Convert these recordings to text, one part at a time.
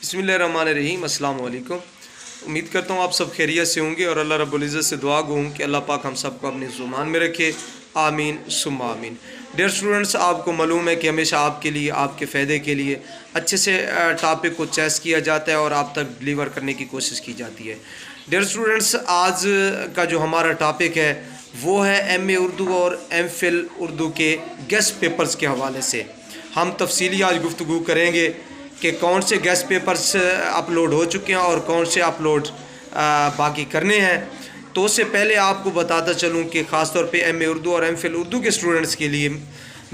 बिस्मिल्लाहिर्रहमानिर्रहीम, अस्सलाम वालेकुम। उम्मीद करता हूँ आप सब खैरियत से होंगे और अल्लाह रब्बुल इज़्ज़त से दुआ गो हूँ कि अल्लाह पाक हम सबको अपनी ज़ुबान में रखे। आमीन सुम्मा आमीन। डियर स्टूडेंट्स, आपको मालूम है कि हमेशा आपके लिए, आपके फ़ायदे के लिए अच्छे से टॉपिक को चॉइस किया जाता है और आप तक डिलीवर करने की कोशिश की जाती है। डियर स्टूडेंट्स, आज का जो हमारा टॉपिक है वो है MA उर्दू और MPhil उर्दू के गेस्ट पेपर्स के हवाले से। हम तफसीली आज गुफ्तगू करेंगे कि कौन से गेस्ट पेपर्स अपलोड हो चुके हैं और कौन से अपलोड बाकी करने हैं। तो उससे पहले आपको बताता चलूं कि ख़ास तौर पे MA उर्दू और MPhil उर्दू के स्टूडेंट्स के लिए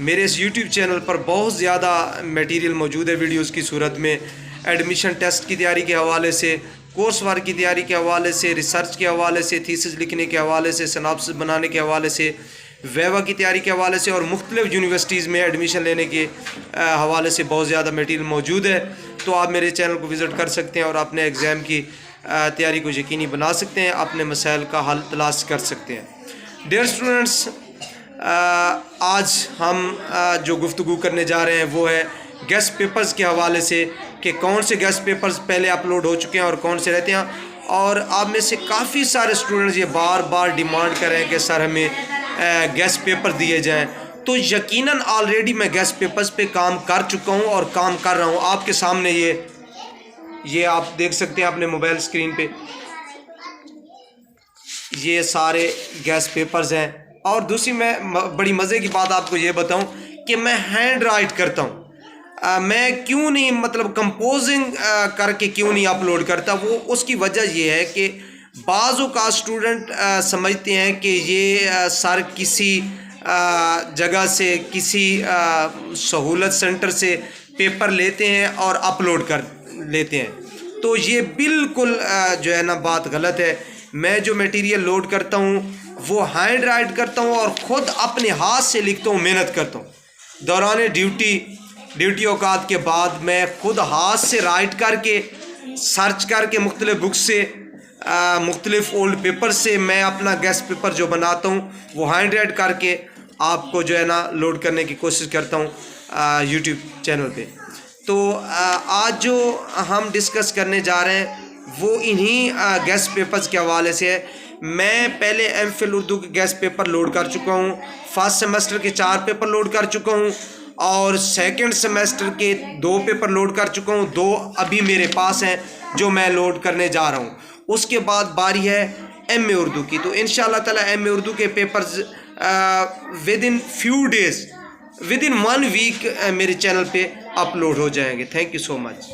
मेरे इस YouTube चैनल पर बहुत ज़्यादा मटेरियल मौजूद है वीडियोस की सूरत में। एडमिशन टेस्ट की तैयारी के हवाले से, कोर्स वर्क की तैयारी के हवाले से, रिसर्च के हवाले से, थीसिस लिखने के हवाले से, सिनॉप्सिस बनाने के हवाले से, वेवा की तैयारी के हवाले से और मुख्तलिफ़ यूनिवर्सिटीज़ में एडमिशन लेने के हवाले से बहुत ज़्यादा मटेरियल मौजूद है। तो आप मेरे चैनल को विज़िट कर सकते हैं और अपने एग्ज़ाम की तैयारी को यकीनी बना सकते हैं, अपने मसाइल का हल तलाश कर सकते हैं। डियर स्टूडेंट्स, आज हम जो गुफ्तगू करने जा रहे हैं वो है गेस्ट पेपर्स के हवाले से कि कौन से गेस्ट पेपर्स पहले अपलोड हो चुके हैं और कौन से रहते हैं। और आप में से काफ़ी सारे स्टूडेंट्स ये बार बार डिमांड कर रहे हैं कि सर हमें गेस्ट पेपर दिए जाएं। तो यकीनन ऑलरेडी मैं गेस्ट पेपर्स पे काम कर चुका हूं और काम कर रहा हूं। आपके सामने ये आप देख सकते हैं अपने मोबाइल स्क्रीन पे, ये सारे गेस्ट पेपर्स हैं। और दूसरी मैं बड़ी मज़े की बात आपको ये बताऊं कि मैं हैंड राइट करता हूं। मैं क्यों नहीं, मतलब कंपोजिंग करके क्यों नहीं अपलोड करता, वो उसकी वजह ये है कि बाज़ों का स्टूडेंट समझते हैं कि ये सर किसी जगह से, किसी सहूलत सेंटर से पेपर लेते हैं और अपलोड कर लेते हैं। तो ये बिल्कुल जो है ना बात गलत है। मैं जो मटेरियल लोड करता हूँ वो हैंड राइट करता हूँ और ख़ुद अपने हाथ से लिखता हूँ, मेहनत करता हूँ। दौरान ड्यूटी औकात के बाद मैं खुद हाथ से राइट करके, सर्च करके मुख्तलिफ़ बुक से, मुख्तलिफ़ ओल्ड पेपर से मैं अपना गेस्ट पेपर जो बनाता हूँ वो हैंड राइट करके आपको जो है ना लोड करने की कोशिश करता हूँ यूट्यूब चैनल पे। तो आज जो हम डिस्कस करने जा रहे हैं वो इन्हीं गेस्ट पेपर्स के हवाले से है। मैं पहले MPhil उर्दू के गेस्ट पेपर लोड कर चुका हूँ। फर्स्ट सेमेस्टर के 4 पेपर लोड कर चुका हूँ और सेकंड सेमेस्टर के 2 पेपर लोड कर चुका हूँ। 2 अभी मेरे पास हैं जो मैं लोड करने जा रहा हूँ। उसके बाद बारी है MA उर्दू की। तो इंशाअल्लाह ताला MA उर्दू के papers within few days, within 1 week मेरे चैनल पे अपलोड हो जाएंगे। Thank you so much.